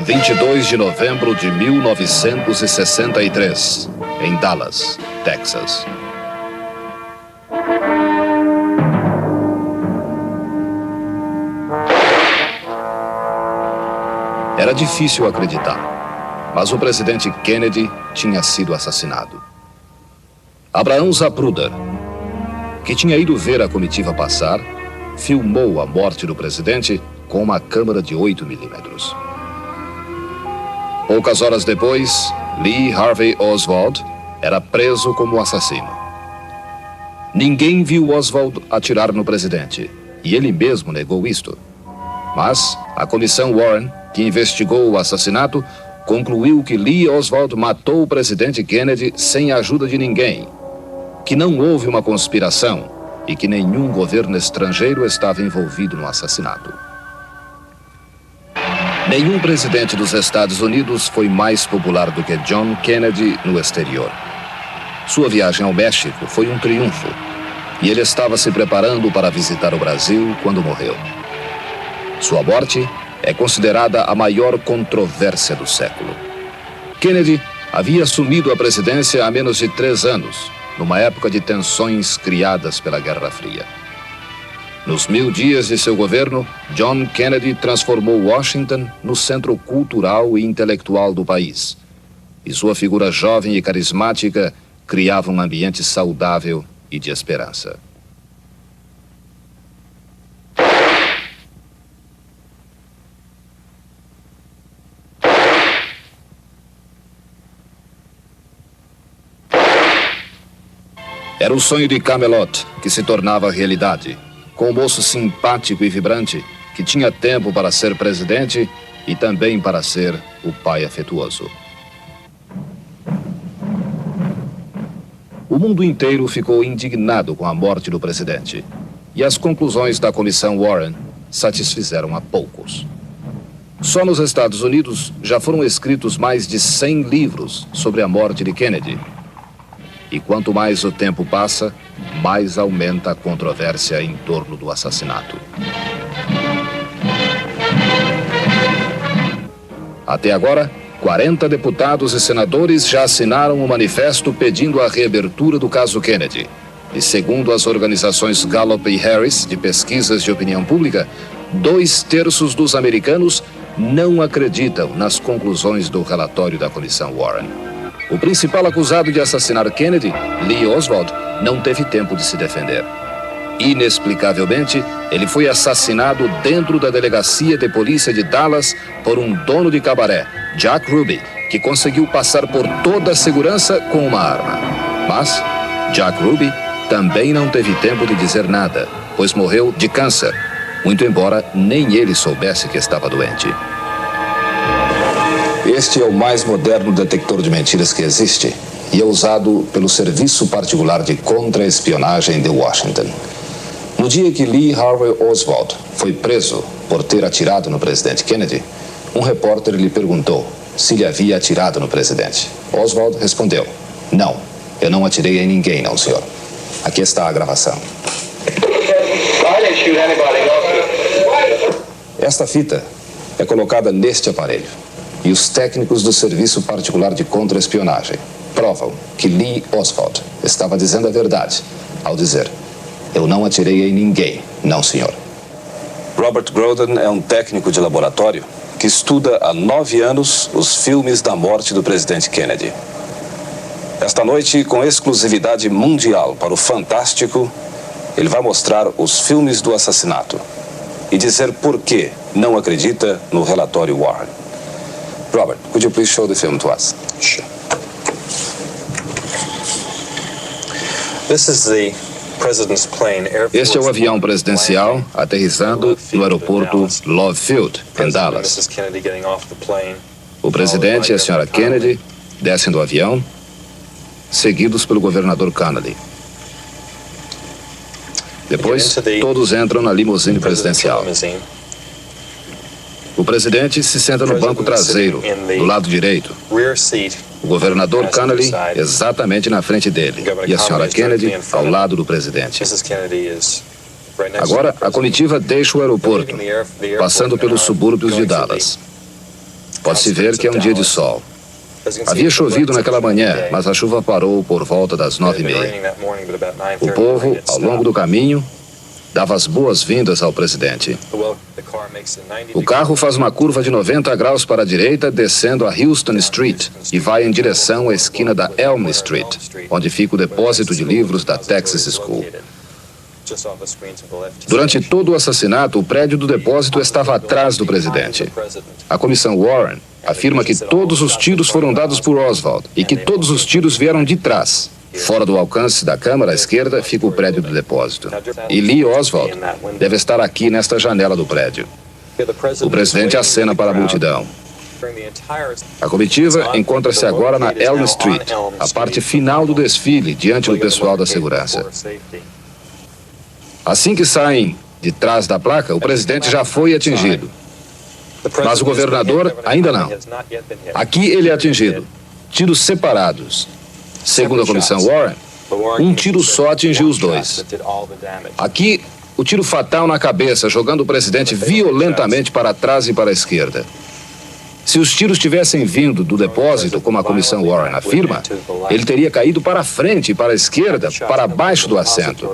22 de novembro de 1963, em Dallas, Texas. Era difícil acreditar, mas o presidente Kennedy tinha sido assassinado. Abraham Zapruder, que tinha ido ver a comitiva passar, filmou a morte do presidente com uma câmera de 8mm. Poucas horas depois, Lee Harvey Oswald era preso como assassino. Ninguém viu Oswald atirar no presidente, e ele mesmo negou isto. Mas a comissão Warren, que investigou o assassinato, concluiu que Lee Oswald matou o presidente Kennedy sem a ajuda de ninguém, que não houve uma conspiração e que nenhum governo estrangeiro estava envolvido no assassinato. Nenhum presidente dos Estados Unidos foi mais popular do que John Kennedy no exterior. Sua viagem ao México foi um triunfo, e ele estava se preparando para visitar o Brasil quando morreu. Sua morte é considerada a maior controvérsia do século. Kennedy havia assumido a presidência há menos de 3 anos, numa época de tensões criadas pela Guerra Fria. Nos 1000 dias de seu governo, John Kennedy transformou Washington no centro cultural e intelectual do país. E sua figura jovem e carismática criava um ambiente saudável e de esperança. Era o sonho de Camelot que se tornava realidade, com um moço simpático e vibrante que tinha tempo para ser presidente e também para ser o pai afetuoso. O mundo inteiro ficou indignado com a morte do presidente, e as conclusões da comissão Warren satisfizeram a poucos. Só nos Estados Unidos já foram escritos mais de 100 livros sobre a morte de Kennedy. E quanto mais o tempo passa, mais aumenta a controvérsia em torno do assassinato. Até agora, 40 deputados e senadores já assinaram um manifesto pedindo a reabertura do caso Kennedy. E segundo as organizações Gallup e Harris, de pesquisas de opinião pública, 2/3 dos americanos não acreditam nas conclusões do relatório da comissão Warren. O principal acusado de assassinar Kennedy, Lee Oswald, não teve tempo de se defender. Inexplicavelmente, ele foi assassinado dentro da delegacia de polícia de Dallas por um dono de cabaré, Jack Ruby, que conseguiu passar por toda a segurança com uma arma. Mas Jack Ruby também não teve tempo de dizer nada, pois morreu de câncer, muito embora nem ele soubesse que estava doente. Este é o mais moderno detector de mentiras que existe e é usado pelo Serviço Particular de Contra-Espionagem de Washington. No dia que Lee Harvey Oswald foi preso por ter atirado no presidente Kennedy, um repórter lhe perguntou se ele havia atirado no presidente. Oswald respondeu: "Não, eu não atirei em ninguém, não, senhor." Aqui está a gravação. Esta fita é colocada neste aparelho. E os técnicos do Serviço Particular de Contra-Espionagem provam que Lee Oswald estava dizendo a verdade ao dizer: "Eu não atirei em ninguém, não, senhor." Robert Groden é um técnico de laboratório que estuda há 9 anos os filmes da morte do presidente Kennedy. Esta noite, com exclusividade mundial para o Fantástico, ele vai mostrar os filmes do assassinato e dizer por que não acredita no relatório Warren. Robert, could you please show the film to us? Sure. This is the president's plane, Air Force Este é o avião presidencial aterrissando no aeroporto Love Field, em Dallas. O presidente e a senhora Kennedy descem do avião, seguidos pelo governador Connally. Depois, todos entram na limusine presidencial. O presidente se senta no banco traseiro, do lado direito. O governador Connally exatamente na frente dele e a senhora Kennedy ao lado do presidente. Agora, a comitiva deixa o aeroporto, passando pelos subúrbios de Dallas. Pode-se ver que é um dia de sol. Havia chovido naquela manhã, mas a chuva parou por volta das 9h30. O povo, ao longo do caminho, dava as boas-vindas ao presidente. O carro faz uma curva de 90 graus para a direita, descendo a Houston Street e vai em direção à esquina da Elm Street, onde fica o depósito de livros da Texas School. Durante todo o assassinato, o prédio do depósito estava atrás do presidente. A comissão Warren afirma que todos os tiros foram dados por Oswald e que todos os tiros vieram de trás. Fora do alcance da câmara à esquerda fica o prédio do depósito. E Lee Oswald deve estar aqui nesta janela do prédio. O presidente acena para a multidão. A comitiva encontra-se agora na Elm Street, a parte final do desfile, diante do pessoal da segurança. Assim que saem de trás da placa, o presidente já foi atingido. Mas o governador ainda não. Aqui ele é atingido. Tiros separados. Segundo a comissão Warren, um tiro só atingiu os dois. Aqui, o tiro fatal na cabeça, jogando o presidente violentamente para trás e para a esquerda. Se os tiros tivessem vindo do depósito, como a comissão Warren afirma, ele teria caído para a frente e para a esquerda, para baixo do assento.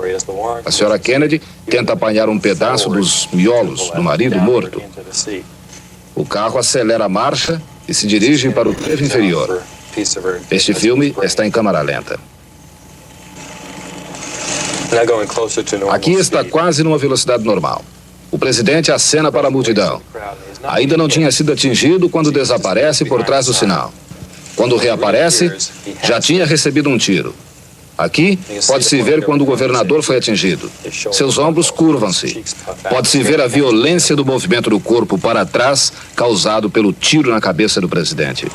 A senhora Kennedy tenta apanhar um pedaço dos miolos do marido morto. O carro acelera a marcha e se dirige para o trevo inferior. Este filme está em câmara lenta. Aqui está quase numa velocidade normal. O presidente acena para a multidão. Ainda não tinha sido atingido quando desaparece por trás do sinal. Quando reaparece, já tinha recebido um tiro. Aqui, pode-se ver quando o governador foi atingido. Seus ombros curvam-se. Pode-se ver a violência do movimento do corpo para trás causado pelo tiro na cabeça do presidente.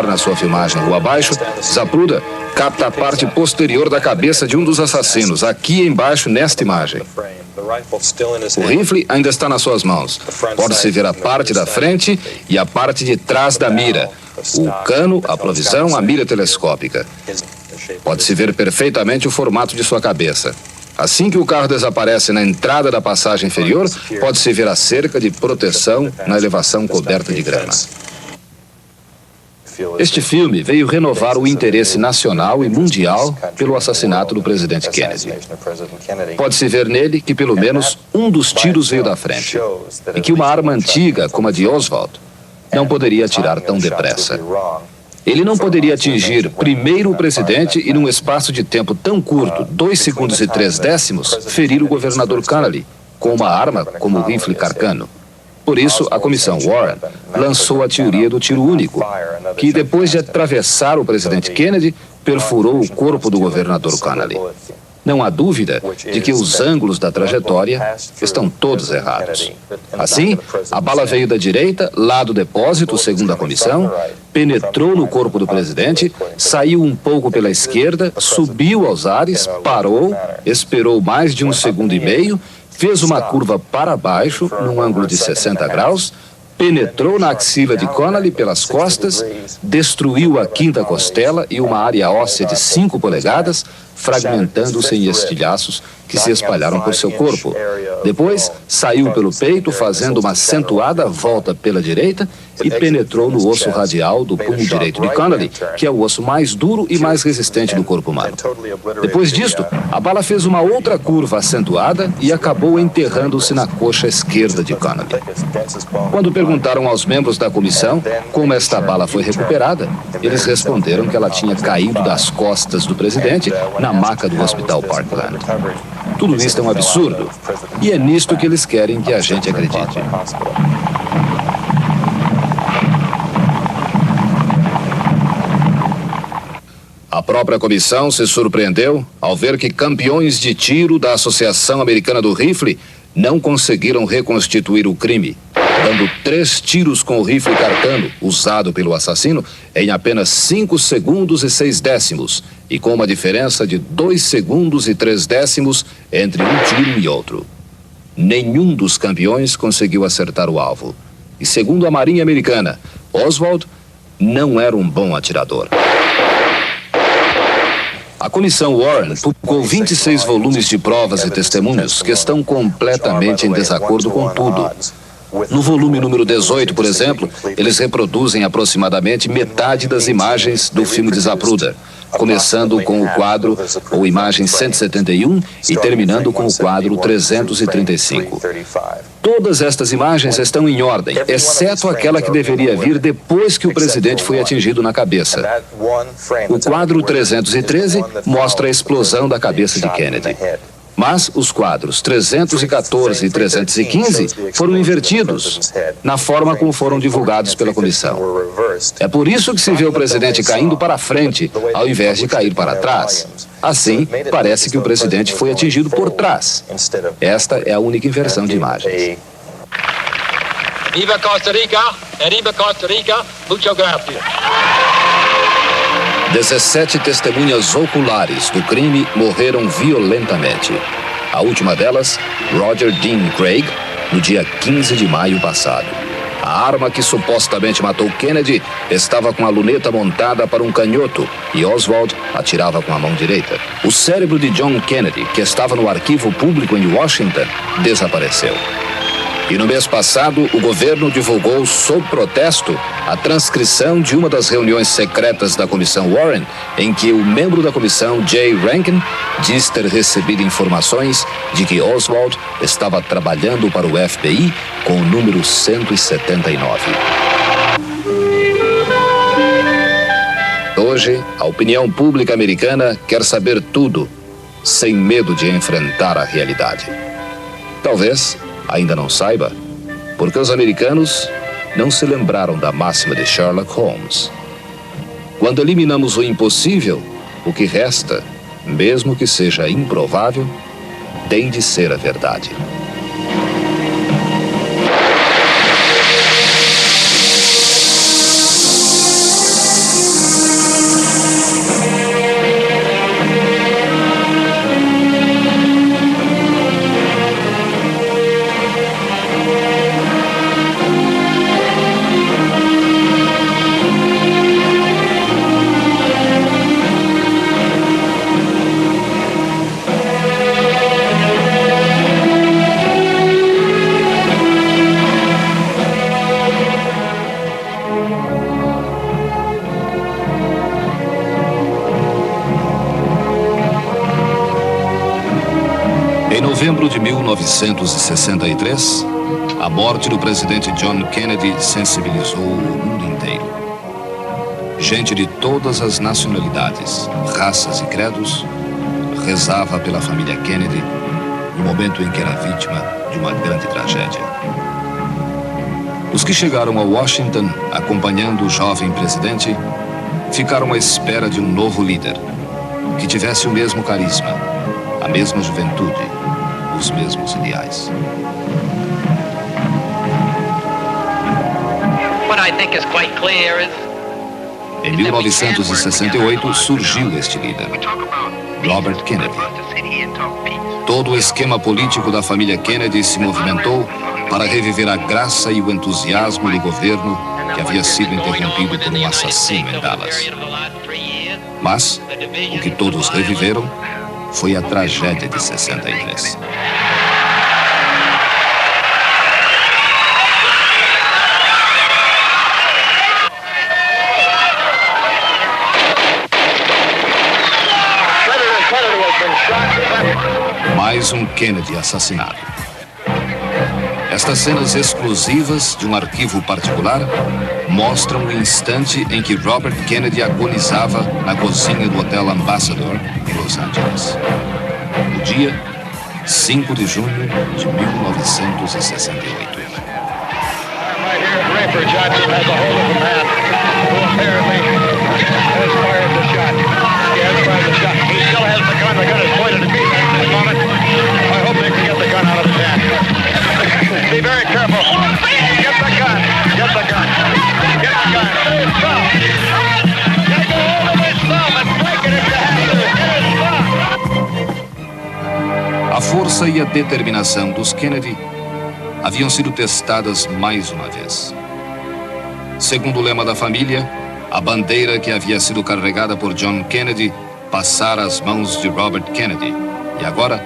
Na sua filmagem rua abaixo, Zapruder capta a parte posterior da cabeça de um dos assassinos, aqui embaixo nesta imagem. O rifle ainda está nas suas mãos. Pode-se ver a parte da frente e a parte de trás da mira, o cano, a provisão, a mira telescópica. Pode-se ver perfeitamente o formato de sua cabeça. Assim que o carro desaparece na entrada da passagem inferior, pode-se ver a cerca de proteção na elevação coberta de grama. Este filme veio renovar o interesse nacional e mundial pelo assassinato do presidente Kennedy. Pode-se ver nele que pelo menos um dos tiros veio da frente e que uma arma antiga, como a de Oswald, não poderia atirar tão depressa. Ele não poderia atingir primeiro o presidente e, num espaço de tempo tão curto, 2 segundos e 3 décimos, ferir o governador Connally com uma arma como o rifle Carcano. Por isso, a comissão Warren lançou a teoria do tiro único, que depois de atravessar o presidente Kennedy, perfurou o corpo do governador Connally. Não há dúvida de que os ângulos da trajetória estão todos errados. Assim, a bala veio da direita, lá do depósito, segundo a comissão, penetrou no corpo do presidente, saiu um pouco pela esquerda, subiu aos ares, parou, esperou mais de 1,5 segundos, fez uma curva para baixo, num ângulo de 60 graus, penetrou na axila de Connally pelas costas, destruiu a quinta costela e uma área óssea de 5 polegadas, fragmentando-se em estilhaços que se espalharam por seu corpo. Depois, saiu pelo peito, fazendo uma acentuada volta pela direita e penetrou no osso radial do punho direito de Connally, que é o osso mais duro e mais resistente do corpo humano. Depois disto, a bala fez uma outra curva acentuada e acabou enterrando-se na coxa esquerda de Connally. Quando perguntaram aos membros da comissão como esta bala foi recuperada, eles responderam que ela tinha caído das costas do presidente na maca do Hospital Parkland. Tudo isso é um absurdo, e é nisto que eles querem que a gente acredite. A própria comissão se surpreendeu ao ver que campeões de tiro da Associação Americana do Rifle não conseguiram reconstituir o crime. dando 3 tiros com o rifle Carcano, usado pelo assassino, em apenas 5 segundos e 6 décimos, e com uma diferença de 2 segundos e 3 décimos entre um tiro e outro. Nenhum dos campeões conseguiu acertar o alvo. E segundo a Marinha Americana, Oswald não era um bom atirador. A Comissão Warren publicou 26 volumes de provas e testemunhos que estão completamente em desacordo com tudo. No volume número 18, por exemplo, eles reproduzem aproximadamente metade das imagens do filme de Zapruder, começando com o quadro ou imagem 171 e terminando com o quadro 335. Todas estas imagens estão em ordem, exceto aquela que deveria vir depois que o presidente foi atingido na cabeça. O quadro 313 mostra a explosão da cabeça de Kennedy. Mas os quadros 314 e 315 foram invertidos na forma como foram divulgados pela comissão. É por isso que se vê o presidente caindo para frente, ao invés de cair para trás. Assim, parece que o presidente foi atingido por trás. Esta é a única inversão de imagens. Viva Costa Rica! Viva Costa Rica! Muchas gracias! 17 testemunhas oculares do crime morreram violentamente. A última delas, Roger Dean Craig, no dia 15 de maio passado. A arma que supostamente matou Kennedy estava com a luneta montada para um canhoto e Oswald atirava com a mão direita. O cérebro de John Kennedy, que estava no arquivo público em Washington, desapareceu. E no mês passado, o governo divulgou, sob protesto, a transcrição de uma das reuniões secretas da Comissão Warren, em que o membro da comissão, Jay Rankin, diz ter recebido informações de que Oswald estava trabalhando para o FBI com o número 179. Hoje, a opinião pública americana quer saber tudo, sem medo de enfrentar a realidade. Talvez ainda não saiba, porque os americanos não se lembraram da máxima de Sherlock Holmes. Quando eliminamos o impossível, o que resta, mesmo que seja improvável, tem de ser a verdade. Em novembro de 1963, a morte do presidente John Kennedy sensibilizou o mundo inteiro. Gente de todas as nacionalidades, raças e credos rezava pela família Kennedy no momento em que era vítima de uma grande tragédia. Os que chegaram a Washington acompanhando o jovem presidente ficaram à espera de um novo líder que tivesse o mesmo carisma, a mesma juventude, os mesmos ideais. Em 1968 surgiu este líder, Robert Kennedy. Todo o esquema político da família Kennedy se movimentou para reviver a graça e o entusiasmo do governo que havia sido interrompido por um assassino em Dallas. Mas o que todos reviveram foi a tragédia de 63. Mais um Kennedy assassinado. Estas cenas exclusivas de um arquivo particular mostram o instante em que Robert Kennedy agonizava na cozinha do Hotel Ambassador, em Los Angeles. O dia, 5 de junho de 1968. Be very careful. Get força e a determinação dos Kennedy haviam sido testadas mais uma vez. Segundo o lema da família, a bandeira que havia sido carregada por John Kennedy passara às mãos de Robert Kennedy, e agora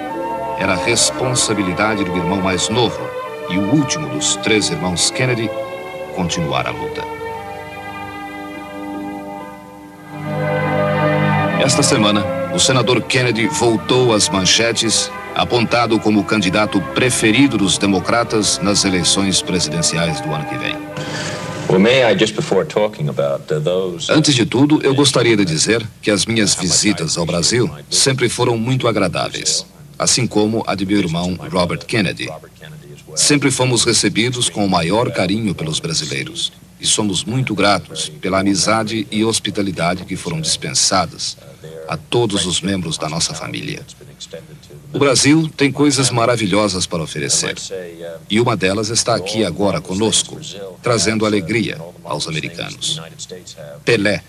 era a responsabilidade do irmão mais novo e o último dos 3 irmãos Kennedy continuar a luta. Esta semana, o senador Kennedy voltou às manchetes, apontado como o candidato preferido dos democratas nas eleições presidenciais do ano que vem. Antes de tudo, eu gostaria de dizer que as minhas visitas ao Brasil sempre foram muito agradáveis, assim como a de meu irmão Robert Kennedy. Sempre fomos recebidos com o maior carinho pelos brasileiros e somos muito gratos pela amizade e hospitalidade que foram dispensadas a todos os membros da nossa família. O Brasil tem coisas maravilhosas para oferecer, e uma delas está aqui agora conosco, trazendo alegria aos americanos. Pelé,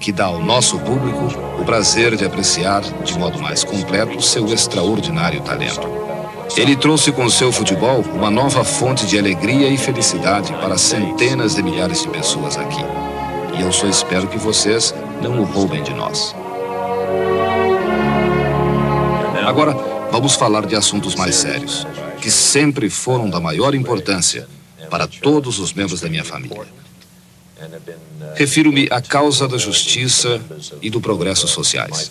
que dá ao nosso público o prazer de apreciar de modo mais completo seu extraordinário talento. Ele trouxe com seu futebol uma nova fonte de alegria e felicidade para centenas de milhares de pessoas aqui. E eu só espero que vocês não o roubem de nós. Agora, vamos falar de assuntos mais sérios, que sempre foram da maior importância para todos os membros da minha família. Refiro-me à causa da justiça e do progresso sociais.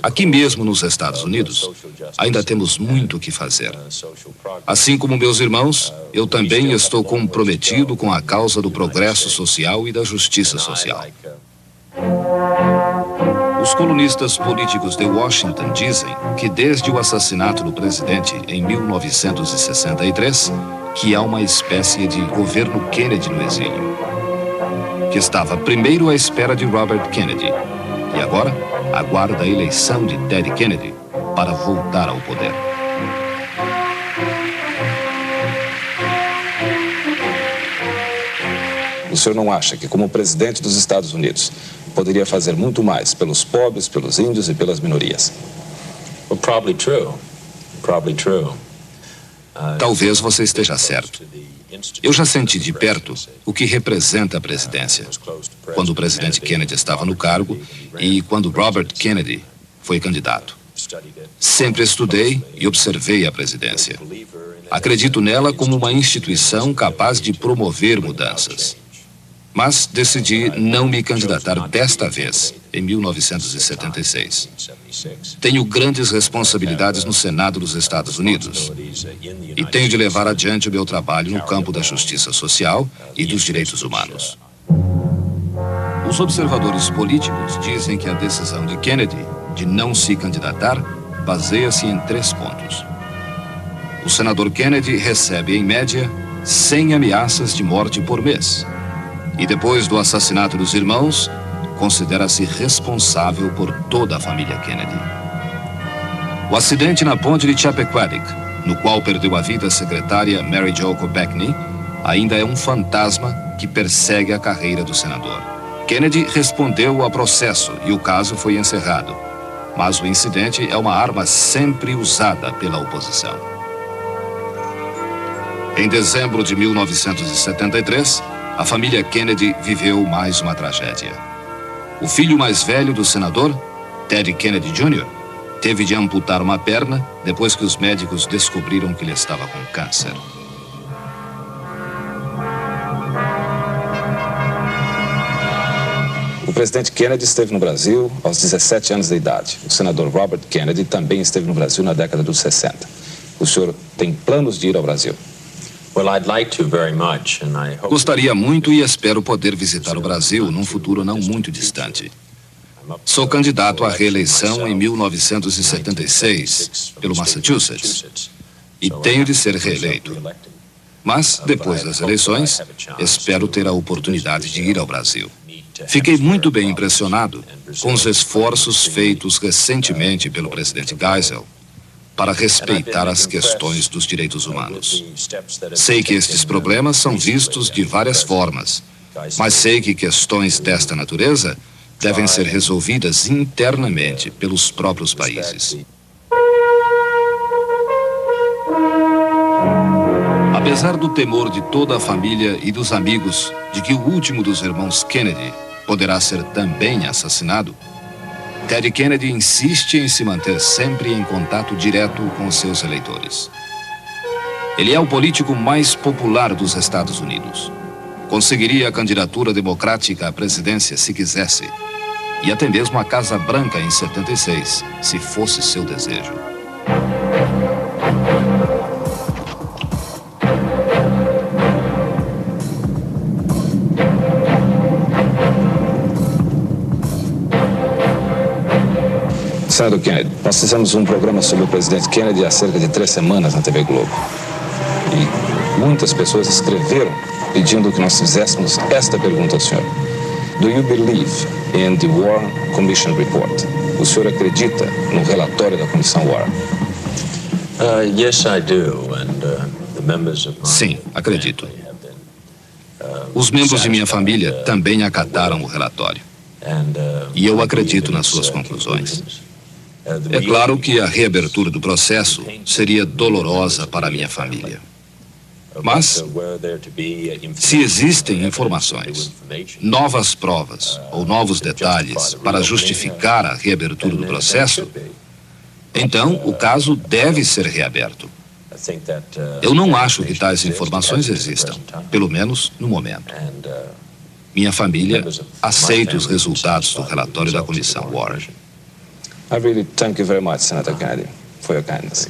Aqui mesmo nos Estados Unidos, ainda temos muito o que fazer. Assim como meus irmãos, eu também estou comprometido com a causa do progresso social e da justiça social. Os colunistas políticos de Washington dizem que desde o assassinato do presidente em 1963, que há uma espécie de governo Kennedy no exílio, que estava primeiro à espera de Robert Kennedy e agora aguarda a eleição de Ted Kennedy para voltar ao poder. O senhor não acha que, como presidente dos Estados Unidos, poderia fazer muito mais pelos pobres, pelos índios e pelas minorias? Well, probably true. Probably true. Talvez você esteja certo. Eu já senti de perto o que representa a presidência, quando o presidente Kennedy estava no cargo e quando Robert Kennedy foi candidato. Sempre estudei e observei a presidência. Acredito nela como uma instituição capaz de promover mudanças. Mas decidi não me candidatar desta vez, em 1976. Tenho grandes responsabilidades no Senado dos Estados Unidos e tenho de levar adiante o meu trabalho no campo da justiça social e dos direitos humanos. Os observadores políticos dizem que a decisão de Kennedy de não se candidatar baseia-se em 3 pontos. O senador Kennedy recebe, em média, 100 ameaças de morte por mês. E depois do assassinato dos irmãos, considera-se responsável por toda a família Kennedy. O acidente na ponte de Chappaquiddick, no qual perdeu a vida a secretária Mary Jo Kopechne, ainda é um fantasma que persegue a carreira do senador. Kennedy respondeu a processo e o caso foi encerrado. Mas o incidente é uma arma sempre usada pela oposição. Em dezembro de 1973, a família Kennedy viveu mais uma tragédia. O filho mais velho do senador, Ted Kennedy Jr., teve de amputar uma perna depois que os médicos descobriram que ele estava com câncer. O presidente Kennedy esteve no Brasil aos 17 anos de idade. O senador Robert Kennedy também esteve no Brasil na década dos 60. O senhor tem planos de ir ao Brasil? Gostaria muito e espero poder visitar o Brasil num futuro não muito distante. Sou candidato à reeleição em 1976 pelo Massachusetts e tenho de ser reeleito. Mas, depois das eleições, espero ter a oportunidade de ir ao Brasil. Fiquei muito bem impressionado com os esforços feitos recentemente pelo presidente Geisel para respeitar as questões dos direitos humanos. Sei que estes problemas são vistos de várias formas, mas sei que questões desta natureza devem ser resolvidas internamente pelos próprios países. Apesar do temor de toda a família e dos amigos de que o último dos irmãos Kennedy poderá ser também assassinado, Ted Kennedy insiste em se manter sempre em contato direto com seus eleitores. Ele é o político mais popular dos Estados Unidos. Conseguiria a candidatura democrática à presidência se quisesse, e até mesmo a Casa Branca em 76, se fosse seu desejo. Senador Kennedy, nós fizemos um programa sobre o presidente Kennedy há cerca de 3 semanas na TV Globo. E muitas pessoas escreveram pedindo que nós fizéssemos esta pergunta ao senhor. Do you believe in the Warren Commission report? O senhor acredita no relatório da Comissão Warren? Yes, I do. And the members of my Sim, acredito. family have been, Os membros de minha família também acataram o relatório. E eu acredito nas suas conclusões. É claro que a reabertura do processo seria dolorosa para a minha família. Mas, se existem informações, novas provas ou novos detalhes para justificar a reabertura do processo, então o caso deve ser reaberto. Eu não acho que tais informações existam, pelo menos no momento. Minha família aceita os resultados do relatório da Comissão Warren. I really thank you very much, Senator Kennedy, for your kindness.